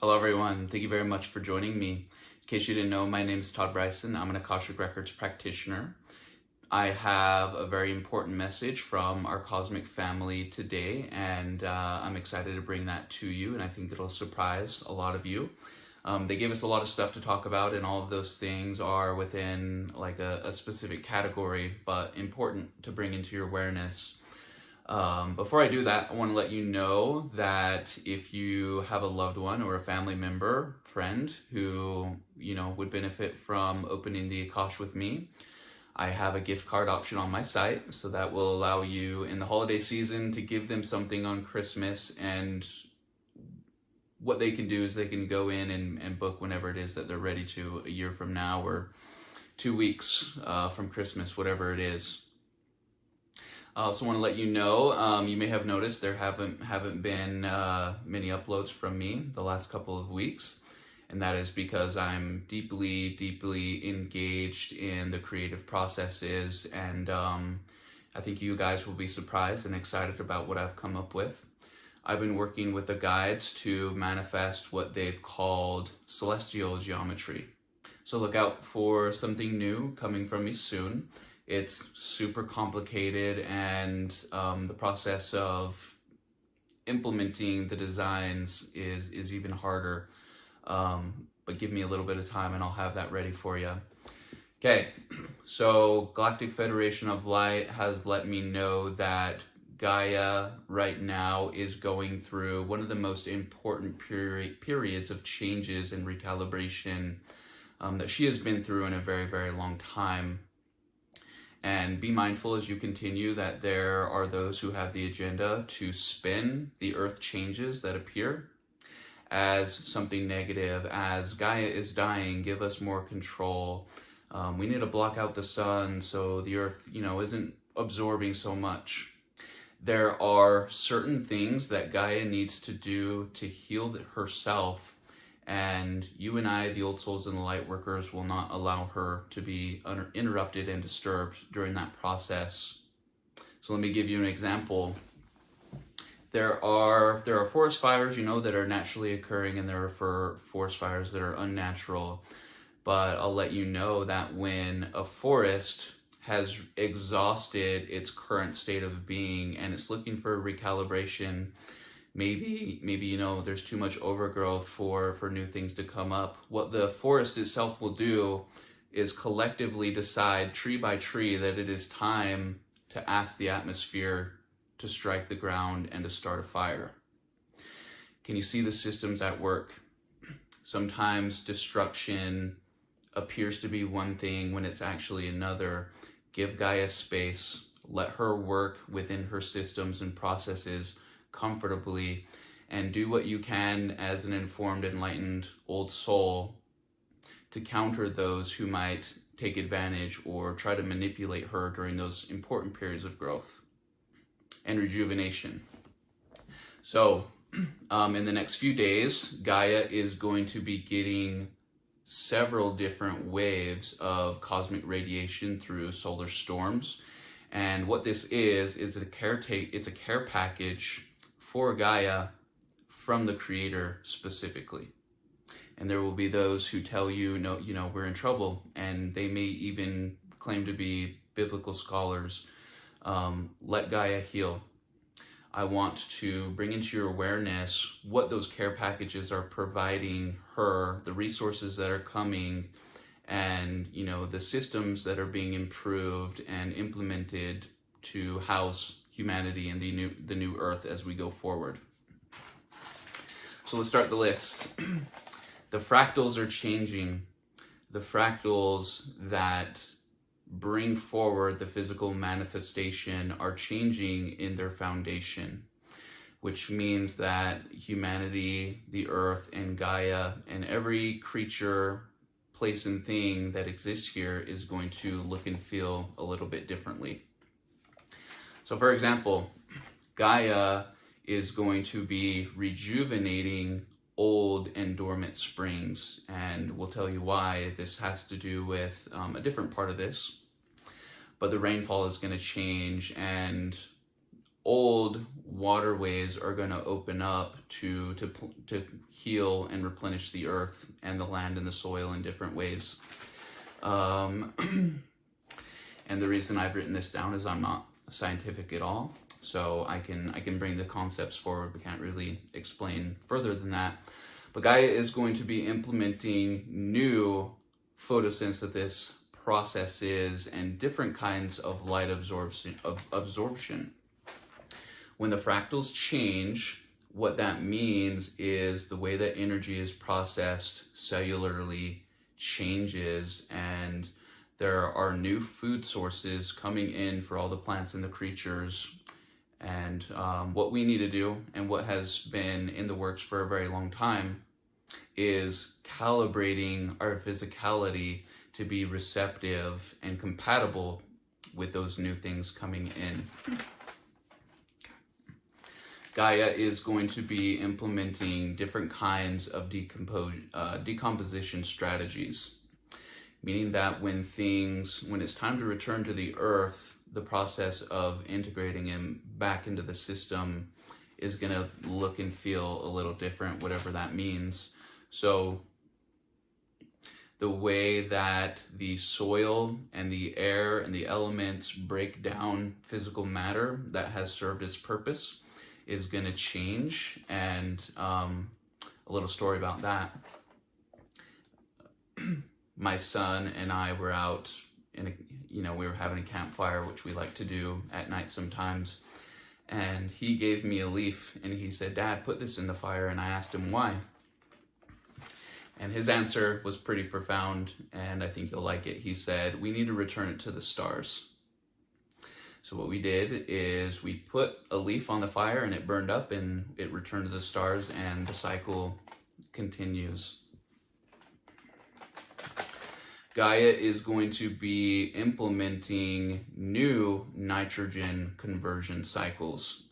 Hello everyone, thank you very much for joining me. In case you didn't know, my name is Todd Bryson. I'm an Akashic Records practitioner. I have a very important message from our cosmic family today, and I'm excited to bring that to you, and I think it'll surprise a lot of you. They gave us a lot of stuff to talk about, and all of those things are within like a specific category, but important to bring into your awareness. Before I do that, I want to let you know that if you have a loved one or a family member, friend who, would benefit from opening the Akash with me, I have a gift card option on my site. So that will allow you in the holiday season to give them something on Christmas. And what they can do is they can go in and book whenever it is that they're ready to, a year from now or 2 weeks from Christmas, whatever it is. I also want to let you know, you may have noticed there haven't been many uploads from me the last couple of weeks, and that is because I'm deeply engaged in the creative processes, and I think you guys will be surprised and excited about what I've come up with. I've been working with the guides to manifest what they've called celestial geometry. So look out for something new coming from me soon. It's super complicated, and the process of implementing the designs is even harder. But give me a little bit of time and I'll have that ready for you. Okay, so Galactic Federation of Light has let me know that Gaia right now is going through one of the most important periods of changes and recalibration that she has been through in a very long time. And be mindful as you continue that there are those who have the agenda to spin the earth changes that appear as something negative. As Gaia is dying, give us more control. We need to block out the sun so the earth, isn't absorbing so much. There are certain things that Gaia needs to do to heal herself, and you and I, the old souls and the light workers, will not allow her to be interrupted and disturbed during that process. So let me give you an example. There are forest fires, that are naturally occurring, and there are forest fires that are unnatural. But I'll let you know that when a forest has exhausted its current state of being and it's looking for recalibration, maybe there's too much overgrowth for new things to come up. What the forest itself will do is collectively decide tree by tree that it is time to ask the atmosphere to strike the ground and to start a fire. Can you see the systems at work? Sometimes destruction appears to be one thing when it's actually another. Give Gaia space, let her work within her systems and processes comfortably, and do what you can as an informed, enlightened old soul to counter those who might take advantage or try to manipulate her during those important periods of growth and rejuvenation. So in the next few days, Gaia is going to be getting several different waves of cosmic radiation through solar storms. And what this is a care package for Gaia from the Creator specifically. And there will be those who tell you, no, we're in trouble, and they may even claim to be biblical scholars. Let Gaia heal. I want to bring into your awareness what those care packages are providing her, the resources that are coming, and the systems that are being improved and implemented to house humanity and the new earth as we go forward. So let's start the list. The fractals are changing. The fractals that bring forward the physical manifestation are changing in their foundation, which means that humanity, the earth, and Gaia, and every creature, place, and thing that exists here is going to look and feel a little bit differently. So for example, Gaia is going to be rejuvenating old and dormant springs, and we'll tell you why. This has to do with a different part of this, but the rainfall is going to change, and old waterways are going to open up to heal and replenish the earth and the land and the soil in different ways. And the reason I've written this down is I'm not scientific at all, so I can bring the concepts forward, but can't really explain further than that. But Gaia is going to be implementing new photosynthesis processes and different kinds of light absorption. When the fractals change, what that means is the way that energy is processed cellularly changes, and there are new food sources coming in for all the plants and the creatures. And what we need to do, and what has been in the works for a very long time, is calibrating our physicality to be receptive and compatible with those new things coming in. Gaia is going to be implementing different kinds of decomposition strategies, meaning that when it's time to return to the earth, the process of integrating him back into the system is going to look and feel a little different, whatever that means. So the way that the soil and the air and the elements break down physical matter that has served its purpose is going to change. And a little story about that. My son and I were out we were having a campfire, which we like to do at night sometimes. And he gave me a leaf and he said, "Dad, put this in the fire." And I asked him why. And his answer was pretty profound, and I think you'll like it. He said, "We need to return it to the stars." So what we did is we put a leaf on the fire and it burned up and it returned to the stars, and the cycle continues. Gaia is going to be implementing new nitrogen conversion cycles.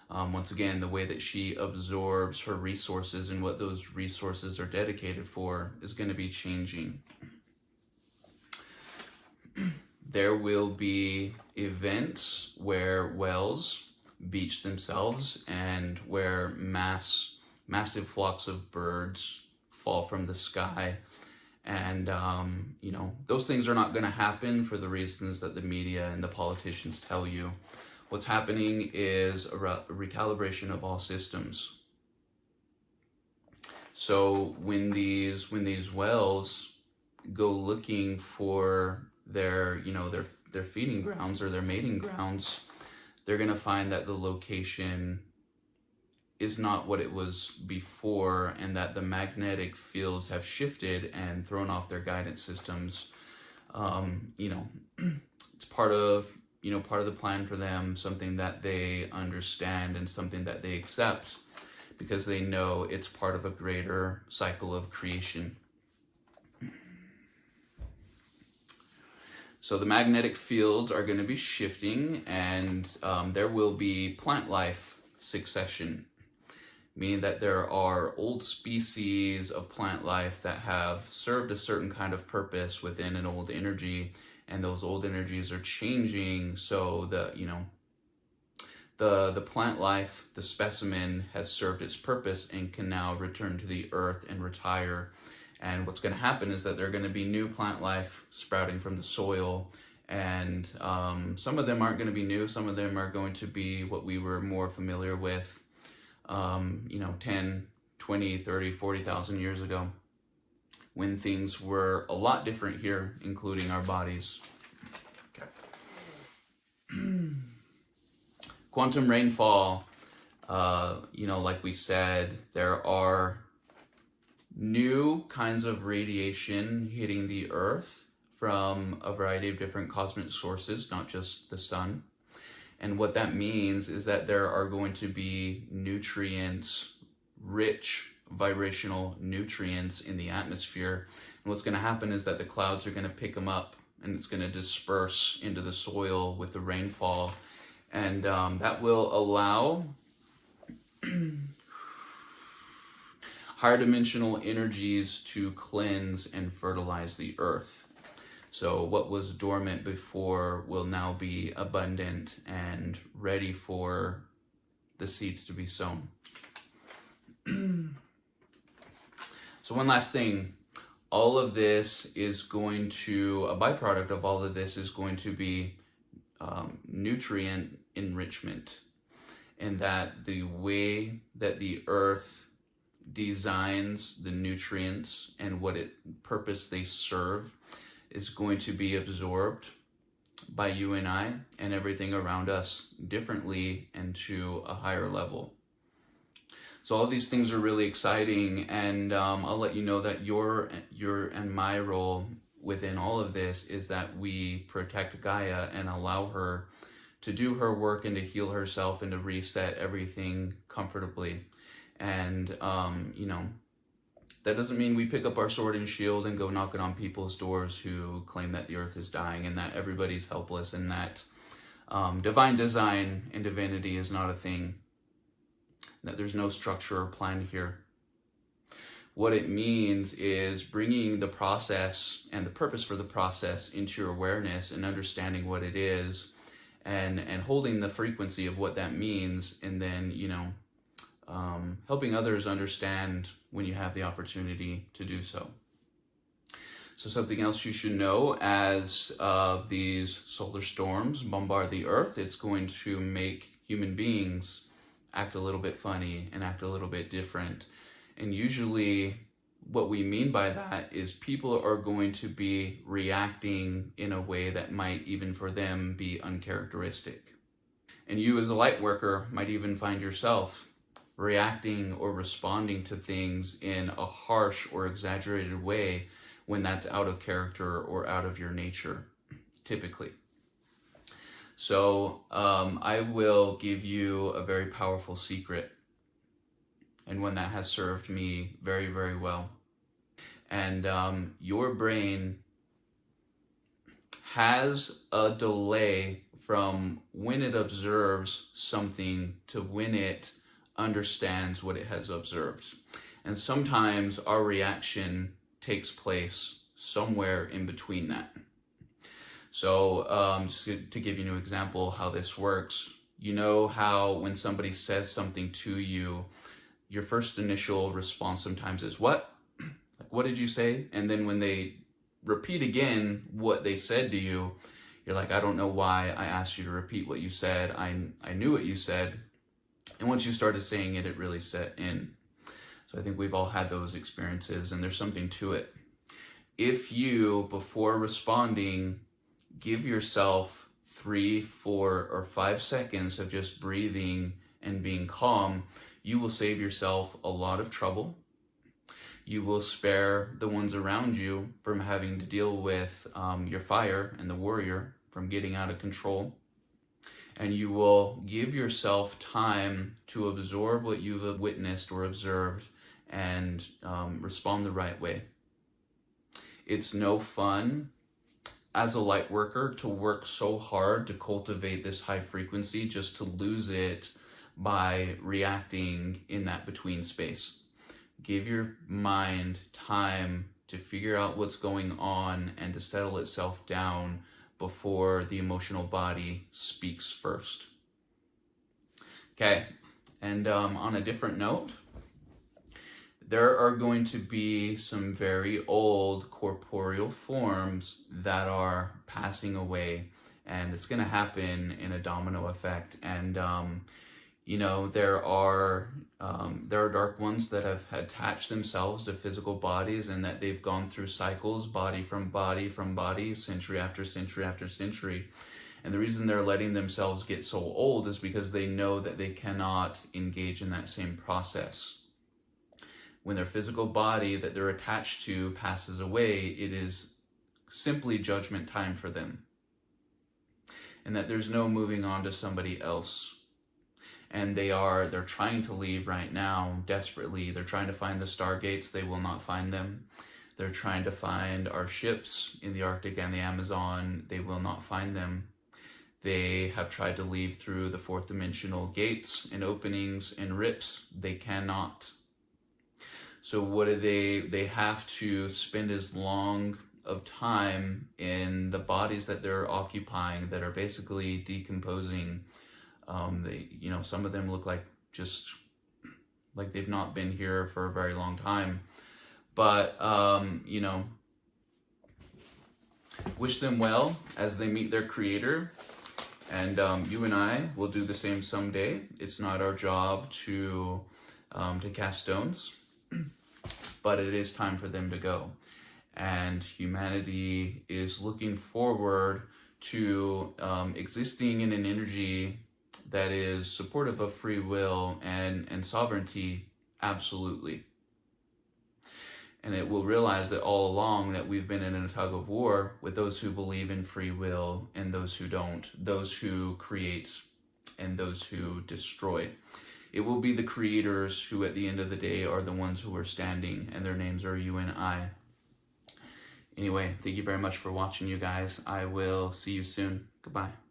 Once again, the way that she absorbs her resources and what those resources are dedicated for is going to be changing. There will be events where wells beach themselves and where massive flocks of birds fall from the sky. And, those things are not going to happen for the reasons that the media and the politicians tell you. What's happening is a recalibration of all systems. So when these wells go looking for their feeding grounds or their mating grounds, they're going to find that the location is not what it was before, and that the magnetic fields have shifted and thrown off their guidance systems. It's part of the plan for them, something that they understand and something that they accept, because they know it's part of a greater cycle of creation. So the magnetic fields are going to be shifting, and there will be plant life succession, meaning that there are old species of plant life that have served a certain kind of purpose within an old energy, and those old energies are changing. So the plant life, the specimen, has served its purpose and can now return to the earth and retire. And what's going to happen is that there are going to be new plant life sprouting from the soil, and some of them aren't going to be new. Some of them are going to be what we were more familiar with 10, 20, 30, 40,000 years ago, when things were a lot different here, including our bodies. Okay. Quantum rainfall, like we said, there are new kinds of radiation hitting the earth from a variety of different cosmic sources, not just the sun. And what that means is that there are going to be nutrients, rich vibrational nutrients in the atmosphere. And what's going to happen is that the clouds are going to pick them up, and it's going to disperse into the soil with the rainfall. And that will allow higher dimensional energies to cleanse and fertilize the earth. So what was dormant before will now be abundant and ready for the seeds to be sown. So one last thing, all of this is going to, a byproduct of all of this is going to be nutrient enrichment, and that the way that the earth designs the nutrients and what purpose they serve is going to be absorbed by you and I and everything around us differently and to a higher level. So all these things are really exciting, and I'll let you know that your and my role within all of this is that we protect Gaia and allow her to do her work and to heal herself and to reset everything comfortably. And that doesn't mean we pick up our sword and shield and go knocking on people's doors who claim that the earth is dying and that everybody's helpless and that divine design and divinity is not a thing, that there's no structure or plan here. What it means is bringing the process and the purpose for the process into your awareness and understanding what it is, and holding the frequency of what that means, and then helping others understand when you have the opportunity to do so. So something else you should know, as these solar storms bombard the earth, it's going to make human beings act a little bit funny and act a little bit different. And usually what we mean by that is people are going to be reacting in a way that might even for them be uncharacteristic. And you as a light worker might even find yourself reacting or responding to things in a harsh or exaggerated way when that's out of character or out of your nature, typically. So I will give you a very powerful secret, and one that has served me very, very well. And your brain has a delay from when it observes something to when it understands what it has observed. And sometimes our reaction takes place somewhere in between that. So just to give you an example how this works, you know how when somebody says something to you, your first initial response sometimes is, what? Like, what did you say? And then when they repeat again what they said to you, you're like, I don't know why I asked you to repeat what you said. I knew what you said. And once you started saying it, it really set in. So I think we've all had those experiences, and there's something to it. If you, before responding, give yourself 3, 4, or 5 seconds of just breathing and being calm, you will save yourself a lot of trouble. You will spare the ones around you from having to deal with your fire and the warrior from getting out of control. And you will give yourself time to absorb what you've witnessed or observed and respond the right way. It's no fun as a light worker to work so hard to cultivate this high frequency just to lose it by reacting in that between space. Give your mind time to figure out what's going on and to settle itself down before the emotional body speaks first. Okay, and on a different note, there are going to be some very old corporeal forms that are passing away, and it's going to happen in a domino effect. And there are dark ones that have attached themselves to physical bodies, and that they've gone through cycles, body from body, century after century after century. And the reason they're letting themselves get so old is because they know that they cannot engage in that same process. When their physical body that they're attached to passes away, it is simply judgment time for them. And that there's no moving on to somebody else. And they're trying to leave right now desperately. They're trying to find the stargates. They will not find them. They're trying to find our ships in the Arctic and the Amazon. They will not find them. They have tried to leave through the fourth dimensional gates and openings and rips. They cannot. So what do they have to spend as long of time in the bodies that they're occupying that are basically decomposing. Some of them look like just like they've not been here for a very long time. But, wish them well as they meet their creator. And you and I will do the same someday. It's not our job to cast stones, but it is time for them to go. And humanity is looking forward to existing in an energy that is supportive of free will and sovereignty, absolutely. And it will realize that all along that we've been in a tug of war with those who believe in free will and those who don't, those who create and those who destroy. It will be the creators who at the end of the day are the ones who are standing, and their names are you and I. Anyway, thank you very much for watching, you guys. I will see you soon. Goodbye.